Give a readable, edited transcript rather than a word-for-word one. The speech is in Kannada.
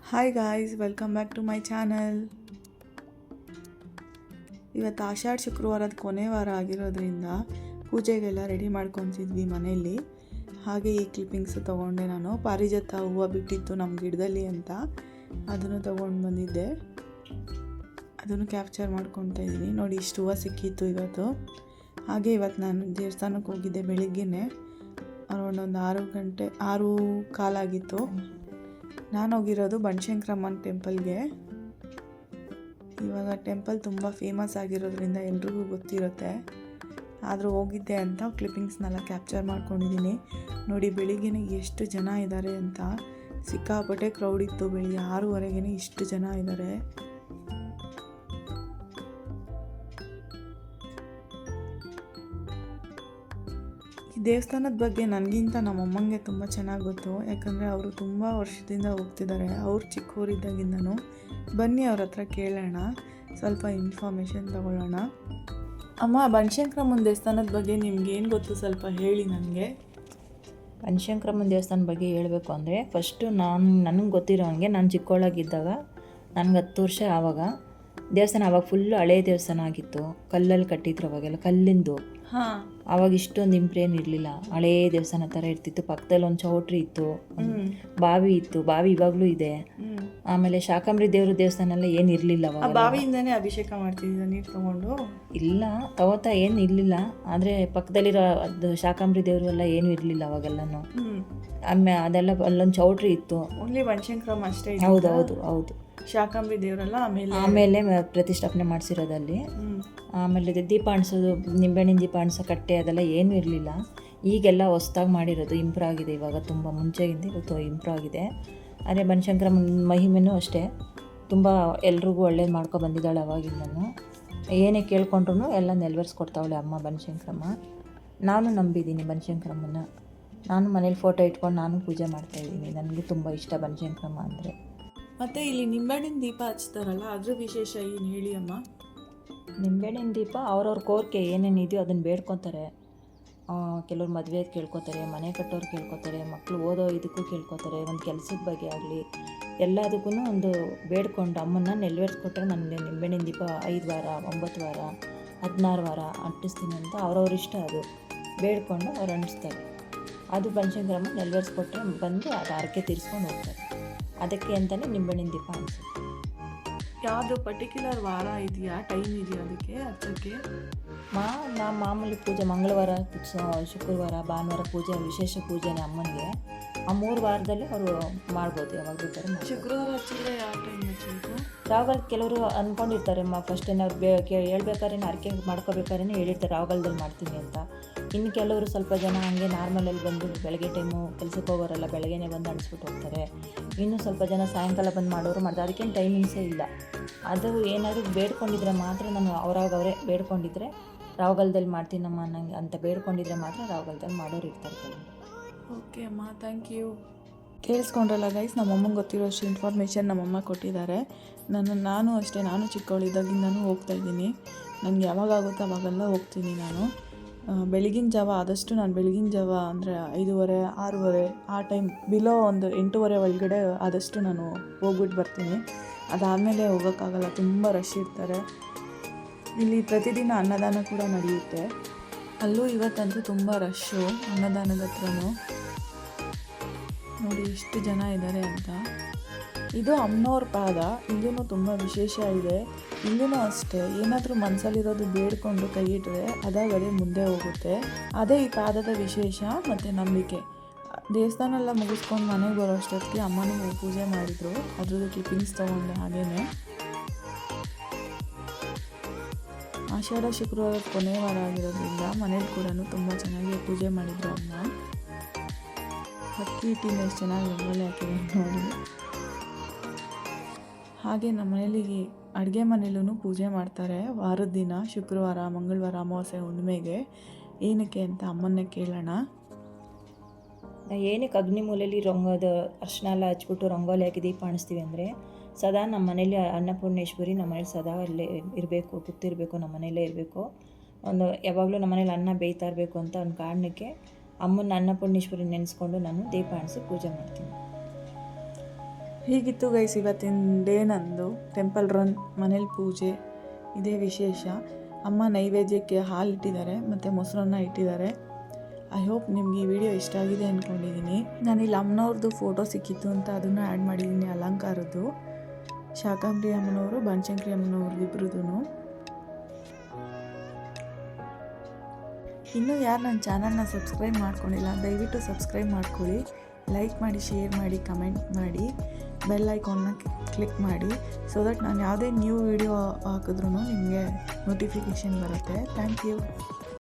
Hi guys, welcome back to my channel. ಇವತ್ತು ಆಷಾಢ ಶುಕ್ರವಾರದ ಕೊನೆ ವಾರ ಆಗಿರೋದ್ರಿಂದ ಪೂಜೆಗೆಲ್ಲ ರೆಡಿ ಮಾಡ್ಕೊತಿದ್ವಿ ಮನೆಯಲ್ಲಿ. ಹಾಗೆ ಈ ಕ್ಲಿಪ್ಪಿಂಗ್ಸು ತೊಗೊಂಡೆ. ನಾನು ಪಾರಿಜಾತ ಹೂವು ಬಿಟ್ಟಿತ್ತು ನಮ್ಮ ಗಿಡದಲ್ಲಿ ಅಂತ ಅದನ್ನು ತೊಗೊಂಡು ಬಂದಿದ್ದೆ. ಅದನ್ನು ಕ್ಯಾಪ್ಚರ್ ಮಾಡ್ಕೊತಾ ಇದ್ದೀನಿ. ನೋಡಿ, ಇಷ್ಟು ಹೂವು ಸಿಕ್ಕಿತ್ತು ಇವತ್ತು. ಹಾಗೆ ಇವತ್ತು ನಾನು ದೇವಸ್ಥಾನಕ್ಕೆ ಹೋಗಿದ್ದೆ ಬೆಳಿಗ್ಗೆನೇ. ಅರೌಂಡ್ ಒಂದು 6:15 ಆಗಿತ್ತು. ನಾನು ಹೋಗಿರೋದು ಬನಶಂಕರಮ್ಮನ ಟೆಂಪಲ್ಗೆ. ಇವಾಗ ಟೆಂಪಲ್ ತುಂಬ ಫೇಮಸ್ ಆಗಿರೋದ್ರಿಂದ ಎಲ್ರಿಗೂ ಗೊತ್ತಿರುತ್ತೆ. ಆದರೂ ಹೋಗಿದ್ದೆ ಅಂತ ಕ್ಲಿಪ್ಪಿಂಗ್ಸ್ನೆಲ್ಲ ಕ್ಯಾಪ್ಚರ್ ಮಾಡ್ಕೊಂಡಿದ್ದೀನಿ. ನೋಡಿ, ಬೆಳಿಗ್ಗೆನೇ ಎಷ್ಟು ಜನ ಇದ್ದಾರೆ ಅಂತ. ಸಿಕ್ಕಾಪಟ್ಟೆ ಕ್ರೌಡ್ ಇತ್ತು. ಬೆಳಿಗ್ಗೆ 6:30ಗೆ ಇಷ್ಟು ಜನ ಇದ್ದಾರೆ. ಈ ದೇವಸ್ಥಾನದ ಬಗ್ಗೆ ನನಗಿಂತ ನಮ್ಮಮ್ಮಂಗೆ ತುಂಬ ಚೆನ್ನಾಗಿ ಗೊತ್ತು. ಯಾಕಂದರೆ ಅವರು ತುಂಬ ವರ್ಷದಿಂದ ಹೋಗ್ತಿದ್ದಾರೆ. ಅವ್ರು ಚಿಕ್ಕವರಿದ್ದಾಗಿಂದನೂ. ಬನ್ನಿ ಅವ್ರ ಹತ್ರ ಕೇಳೋಣ, ಸ್ವಲ್ಪ ಇನ್ಫಾರ್ಮೇಷನ್ ತಗೊಳ್ಳೋಣ. ಅಮ್ಮ, ಬನಶಂಕರಮ್ಮನ ದೇವಸ್ಥಾನದ ಬಗ್ಗೆ ನಿಮ್ಗೆ ಏನು ಗೊತ್ತು ಸ್ವಲ್ಪ ಹೇಳಿ ನನಗೆ. ಬನಶಂಕರಮ್ಮನ ದೇವಸ್ಥಾನ ಬಗ್ಗೆ ಹೇಳಬೇಕು ಅಂದರೆ ಫಸ್ಟು ನನಗೆ ಗೊತ್ತಿರೋ ಹಂಗೆ ನಾನು ಚಿಕ್ಕವಳಾಗಿದ್ದಾಗ ನನಗೆ 10 ವರ್ಷ ಆವಾಗ ದೇವಸ್ಥಾನ ಆವಾಗ ಫುಲ್ಲು ಹಳೇ ದೇವಸ್ಥಾನ ಆಗಿತ್ತು. ಕಲ್ಲಲ್ಲಿ ಕಟ್ಟಿದ್ರು ಅವಾಗೆಲ್ಲ, ಕಲ್ಲಿಂದು. ಆವಾಗ ಇಷ್ಟೊಂದು ಇಂಪ್ರೇನ್ ಇರಲಿಲ್ಲ. ಹಳೇ ದೇವಸ್ಥಾನ ಥರ ಇರ್ತಿತ್ತು. ಪಕ್ಕದಲ್ಲಿ ಒಂದು ಚೌಟ್ರಿ ಇತ್ತು, ಬಾವಿ ಇತ್ತು. ಬಾವಿ ಇವಾಗಲೂ ಇದೆ. ಆಮೇಲೆ ಶಾಕಂಬರಿ ದೇವ್ರ ದೇವಸ್ಥಾನ ಎಲ್ಲ ಏನು ಇರಲಿಲ್ಲ ಅವಾಗ. ಬಾವಿಯಿಂದನೇ ಅಭಿಷೇಕ ಮಾಡ್ತಿದ್ದ ನೀರು ತೊಗೊಂಡು? ಇಲ್ಲ, ತಗೋತಾ ಏನು ಇರಲಿಲ್ಲ. ಆದರೆ ಪಕ್ಕದಲ್ಲಿರೋ ಅದು ಶಾಕಂಬರಿ ದೇವರು ಎಲ್ಲ ಏನೂ ಇರಲಿಲ್ಲ ಅವಾಗೆಲ್ಲನೂ. ಆಮೇಲೆ ಅದೆಲ್ಲ ಅಲ್ಲೊಂದು ಚೌಟ್ರಿ ಇತ್ತು. ಓನ್ಲಿ ಬನಶಂಕರಮ್ಮ ಅಷ್ಟೇ? ಹೌದು ಹೌದು ಹೌದು. ಶಾಕಂಬರಿ ದೇವರೆಲ್ಲ ಆಮೇಲೆ ಪ್ರತಿಷ್ಠಾಪನೆ ಮಾಡಿಸಿರೋದಲ್ಲಿ. ಆಮೇಲೆ ದೀಪ ಅಣಿಸೋದು, ನಿಂಬೆಹಣ್ಣಿನ ದೀಪ ಅಣಿಸೋ ಕಟ್ಟೆ ಅದೆಲ್ಲ ಏನೂ ಇರಲಿಲ್ಲ. ಈಗೆಲ್ಲ ಹೊಸ್ದಾಗಿ ಮಾಡಿರೋದು, ಇಂಪ್ರೂವ್ ಆಗಿದೆ. ಇವಾಗ ತುಂಬ ಮುಂಚೆಗಿಂತ ಇವತ್ತು ಇಂಪ್ರೂವ್ ಆಗಿದೆ. ಅದೇ ಬನಶಂಕರಮ್ಮನ ಮಹಿಮೆನೂ ಅಷ್ಟೇ, ತುಂಬ ಎಲ್ರಿಗೂ ಒಳ್ಳೇದು ಮಾಡ್ಕೊ ಬಂದಿದ್ದಾಳೆ ಅವಾಗಿಂದನು. ಏನೇ ಕೇಳ್ಕೊಂಡ್ರು ಎಲ್ಲ ನೆರವೇರಿಸ್ಕೊಡ್ತಾವಳೆ ಅಮ್ಮ ಬನಶಂಕರಮ್ಮ. ನಾನು ನಂಬಿದ್ದೀನಿ ಬನಶಂಕರಮ್ಮನ. ನಾನು ಮನೇಲಿ ಫೋಟೋ ಇಟ್ಕೊಂಡು ನಾನು ಪೂಜೆ ಮಾಡ್ತಾಯಿದ್ದೀನಿ. ನನಗೆ ತುಂಬ ಇಷ್ಟ ಬನಶಂಕರಮ್ಮ ಅಂದರೆ. ಮತ್ತು ಇಲ್ಲಿ ನಿಂಬೆಹಣ್ಣಿನ ದೀಪ ಹಚ್ತಾರಲ್ಲ, ಅದ್ರ ವಿಶೇಷ ಏನು ಹೇಳಿ ಅಮ್ಮ. ನಿಂಬೆಹಣ್ಣಿನ ದೀಪ ಅವ್ರವ್ರ ಕೋರಿಕೆ ಏನೇನು ಇದೆಯೋ ಅದನ್ನು ಬೇಡ್ಕೊತಾರೆ. ಕೆಲವ್ರು ಮದುವೆ ಕೇಳ್ಕೊತಾರೆ, ಮನೆ ಕಟ್ಟೋರು ಕೇಳ್ಕೊತಾರೆ, ಮಕ್ಕಳು ಓದೋ ಇದಕ್ಕೂ ಕೇಳ್ಕೊತಾರೆ, ಒಂದು ಕೆಲಸದ ಬಗ್ಗೆ ಆಗಲಿ ಎಲ್ಲದಕ್ಕೂ ಒಂದು ಬೇಡ್ಕೊಂಡು ಅಮ್ಮನ್ನ ನೆರವೇರಿಸ್ಕೊಟ್ರೆ ನನಗೆ ನಿಂಬೆಹಣ್ಣಿನ ದೀಪ 5 ವಾರ, 9 ವಾರ, 16 ವಾರ ಅಂಟಿಸ್ತೀನಿ ಅಂತ ಅವ್ರವ್ರ ಇಷ್ಟ. ಅದು ಬೇಡ್ಕೊಂಡು ಅವ್ರು ಅಂಟಿಸ್ತಾರೆ. ಅದು ಬನಶಂಕರಮ್ಮ ನೆರವೇರಿಸ್ಕೊಟ್ರೆ ಬಂದು ಅದು ಹರಕೆ ತೀರಿಸ್ಕೊಂಡು ಹೋಗ್ತಾರೆ. ಅದಕ್ಕೆ ಅಂತಲೇ ನಿಂಬೆಹಣ್ಣಿನ ದೀಪ ಅನಿಸುತ್ತೆ. ಯಾವುದು ಪರ್ಟಿಕ್ಯುಲರ್ ವಾರ ಇದೆಯಾ, ಟೈಮ್ ಇದೆಯಾ ಅದಕ್ಕೆ ಹಚ್ಚೋಕ್ಕೆ? ಮಾಮೂಲಿ ಪೂಜೆ ಮಂಗಳವಾರ, ಶುಕ್ರವಾರ, ಭಾನುವಾರ ಪೂಜೆ, ವಿಶೇಷ ಪೂಜೆನೇ ಅಮ್ಮನಿಗೆ. ಆ 3 ವಾರದಲ್ಲಿ ಅವರು ಮಾಡ್ಬೋದು, ಯಾವಾಗ ಬೇಕಾದ್ರೆ. ಶುಕ್ರವಾರ ಹಚ್ಚಿದ್ರೆ ಯಾವ ಟೈಮ್ ಹಚ್ಚಬೇಕು? ರಾಹುಗಾಲ ಕೆಲವರು ಅಂದ್ಕೊಂಡಿರ್ತಾರೆ, ಫಸ್ಟೇ ಅವ್ರು ಹೇಳ್ಬೇಕಾದ್ರೆ ಅರ್ಕೆ ಮಾಡ್ಕೋಬೇಕಾದ್ರೆ ಹೇಳಿರ್ತಾರೆ ರಾಹುಗಾಲದಲ್ಲಿ ಮಾಡ್ತೀನಿ ಅಂತ. ಇನ್ನು ಕೆಲವರು ಸ್ವಲ್ಪ ಜನ ಹಾಗೆ ನಾರ್ಮಲಲ್ಲಿ ಬಂದು ಬೆಳಗ್ಗೆ ಟೈಮು ಕೆಲಸಕ್ಕೆ ಹೋಗೋರೆಲ್ಲ ಬೆಳಗ್ಗೆನೇ ಬಂದು ಅಣಿಸ್ಬಿಟ್ಟು ಹೋಗ್ತಾರೆ. ಇನ್ನೂ ಸ್ವಲ್ಪ ಜನ ಸಾಯಂಕಾಲ ಬಂದು ಮಾಡೋರು ಮಾಡ್ತಾರೆ. ಅದಕ್ಕೇನು ಟೈಮಿಂಗ್ಸೇ ಇಲ್ಲ. ಅದು ಏನಾದರೂ ಬೇಡ್ಕೊಂಡಿದ್ರೆ ಮಾತ್ರ, ನಾನು ಅವರೇ ಬೇಡ್ಕೊಂಡಿದ್ರೆ ರಾಹುಗಾಲದಲ್ಲಿ ಮಾಡ್ತೀನಮ್ಮ ಅನ್ನಂಗೆ ಅಂತ ಬೇಡ್ಕೊಂಡಿದ್ರೆ ಮಾತ್ರ ರಾಹುಗಾಲದಲ್ಲಿ ಮಾಡೋರು ಇರ್ತಾರೆ ಕೆಲವರು. ಓಕೆ ಅಮ್ಮ, ಥ್ಯಾಂಕ್ ಯು. ಕೇಳಿಸ್ಕೊಂಡ್ರಲ್ಲ ಗೈಸ್, ನಮ್ಮಮ್ಮಂಗೆ ಗೊತ್ತಿರೋಷ್ಟು ಇನ್ಫಾರ್ಮೇಷನ್ ನಮ್ಮಮ್ಮ ಕೊಟ್ಟಿದ್ದಾರೆ. ನಾನು ಅಷ್ಟೇ, ನಾನು ಚಿಕ್ಕವಳಿದ್ದಾಗಿಂದನೂ ಹೋಗ್ತಾಯಿದ್ದೀನಿ. ನನಗೆ ಯಾವಾಗಾಗುತ್ತೋ ಅವಾಗೆಲ್ಲ ಹೋಗ್ತೀನಿ ನಾನು. ಬೆಳಗಿನ ಜಾವ ಆದಷ್ಟು ನಾನು ಬೆಳಗಿನ ಜಾವ ಅಂದರೆ 5:30, 6:30 ಆ ಟೈಮ್ ಬಿಲೋ ಒಂದು 8:30 ಒಳಗಡೆ ಆದಷ್ಟು ನಾನು ಹೋಗ್ಬಿಟ್ಟು ಬರ್ತೀನಿ. ಅದಾದಮೇಲೆ ಹೋಗೋಕ್ಕಾಗಲ್ಲ, ತುಂಬ ರಶ್ ಇರ್ತಾರೆ. ಇಲ್ಲಿ ಪ್ರತಿದಿನ ಅನ್ನದಾನ ಕೂಡ ನಡೆಯುತ್ತೆ. ಅಲ್ಲೂ ಇವತ್ತಂತೂ ತುಂಬ ರಶ್ಶು ಅನ್ನದಾನದ ಹತ್ರನೂ. ನೋಡಿ ಎಷ್ಟು ಜನ ಇದ್ದಾರೆ ಅಂತ. ಇದು ಅಮ್ಮನವ್ರ ಪಾದ. ಇಲ್ಲೂ ತುಂಬ ವಿಶೇಷ ಇದೆ. ಇಲ್ಲೂ ಅಷ್ಟೇ, ಏನಾದರೂ ಮನಸ್ಸಲ್ಲಿರೋದು ಬೇಡ್ಕೊಂಡು ಕೈ ಇಟ್ಟರೆ ಅದಾಗದೇ ಮುಂದೆ ಹೋಗುತ್ತೆ. ಅದೇ ಈ ಪಾದದ ವಿಶೇಷ ಮತ್ತು ನಂಬಿಕೆ. ದೇವಸ್ಥಾನ ಎಲ್ಲ ಮುಗಿಸ್ಕೊಂಡು ಮನೆಗೆ ಬರೋ ಅಷ್ಟೊತ್ತಿಗೆ ಅಮ್ಮನಿಗೆ ಪೂಜೆ ಮಾಡಿದರು. ಅದ್ರದ್ದು ಕ್ಲಿಪ್ಪಿಂಗ್ಸ್ ತೊಗೊಂಡೆ. ಹಾಗೇನೆ ಆಷಾಢ ಶುಕ್ರವಾರ ಕೊನೆ ವಾರ ಆಗಿರೋದ್ರಿಂದ ಮನೇಲಿ ಕೂಡ ತುಂಬ ಚೆನ್ನಾಗಿ ಪೂಜೆ ಮಾಡಿದರು ಅಮ್ಮ. ಅಕ್ಕಿ ಹಿಟ್ಟಿಂದ ಎಷ್ಟು ಚೆನ್ನಾಗಿ ರಂಗೋಲಿ ಹಾಕಿದೆ ನೋಡಿ. ಹಾಗೆ ನಮ್ಮ ಮನೇಲಿ ಅಡುಗೆ ಮನೇಲೂ ಪೂಜೆ ಮಾಡ್ತಾರೆ ವಾರದ ದಿನ, ಶುಕ್ರವಾರ, ಮಂಗಳವಾರ, ಅಮಾವಾಸ್ಯೆ, ಹುಣ್ಣಿಮೆಗೆ. ಏನಕ್ಕೆ ಅಂತ ಅಮ್ಮನ್ನೇ ಕೇಳೋಣ. ಏನಕ್ಕೆ ಅಗ್ನಿ ಮೂಲೆಯಲ್ಲಿ ಅರ್ಶಿನ ಎಲ್ಲ ಹಚ್ಬಿಟ್ಟು ರಂಗೋಲಿ ಹಾಕಿ ದೀಪ ಕಾಣಿಸ್ತೀವಿ ಅಂದರೆ, ಸದಾ ನಮ್ಮ ಮನೇಲಿ ಅನ್ನಪೂರ್ಣೇಶ್ವರಿ ನಮ್ಮ ಮನೇಲಿ ಸದಾ ಅಲ್ಲೇ ಇರಬೇಕು, ಕೂತಿರಬೇಕು, ನಮ್ಮ ಮನೆಯಲ್ಲೇ ಇರಬೇಕು. ಯಾವಾಗಲೂ ನಮ್ಮ ಮನೇಲಿ ಅನ್ನ ಬೇಯ್ತಾ ಇರಬೇಕು ಅಂತ ಒಂದು ಕಾರಣಕ್ಕೆ ಅಮ್ಮನ ಅನ್ನಪೂರ್ಣೇಶ್ವರಿ ನೆನೆಸ್ಕೊಂಡು ನಾನು ದೀಪ ಕಾಣಿಸಿ ಪೂಜೆ ಮಾಡ್ತೀನಿ. ಹೀಗಿತ್ತು ಗೈಸ್ ಇವತ್ತಿನ ಡೇ ನಂದು. ಟೆಂಪಲ್ ರನ್, ಮನೇಲಿ ಪೂಜೆ, ಇದೇ ವಿಶೇಷ. ಅಮ್ಮ ನೈವೇದ್ಯಕ್ಕೆ ಹಾಲು ಇಟ್ಟಿದ್ದಾರೆ ಮತ್ತು ಮೊಸರನ್ನ ಇಟ್ಟಿದ್ದಾರೆ. ಐ ಹೋಪ್ ನಿಮ್ಗೆ ಈ ವಿಡಿಯೋ ಇಷ್ಟ ಆಗಿದೆ ಅಂದ್ಕೊಂಡಿದ್ದೀನಿ. ನಾನಿಲ್ಲಿ ಅಮ್ಮನವ್ರದ್ದು ಫೋಟೋ ಸಿಕ್ಕಿತ್ತು ಅಂತ ಅದನ್ನು ಆ್ಯಡ್ ಮಾಡಿದ್ದೀನಿ, ಅಲಂಕಾರದ್ದು. ಶಾಕಾಂಬರಿ ಅಮ್ಮನವರು, ಬನಶಂಕರಿ ಅಮ್ಮನವ್ರದ್ದು ಇಬ್ಬರದೂ. ಇನ್ನೂ ಯಾರು ನನ್ನ ಚಾನಲ್ನ ಸಬ್ಸ್ಕ್ರೈಬ್ ಮಾಡ್ಕೊಂಡಿಲ್ಲ ದಯವಿಟ್ಟು ಸಬ್ಸ್ಕ್ರೈಬ್ ಮಾಡ್ಕೊಳ್ಳಿ. ಲೈಕ್ ಮಾಡಿ, ಶೇರ್ ಮಾಡಿ, ಕಮೆಂಟ್ ಮಾಡಿ, ಬೆಲ್ ಐಕಾನ್ನ ಕ್ಲಿಕ್ ಮಾಡಿ. ಸೊ ದಟ್ ನಾನು ಯಾವುದೇ ನ್ಯೂ ವಿಡಿಯೋ ಹಾಕಿದ್ರೂ ನಿಮಗೆ ನೋಟಿಫಿಕೇಷನ್ ಬರುತ್ತೆ. Thank you.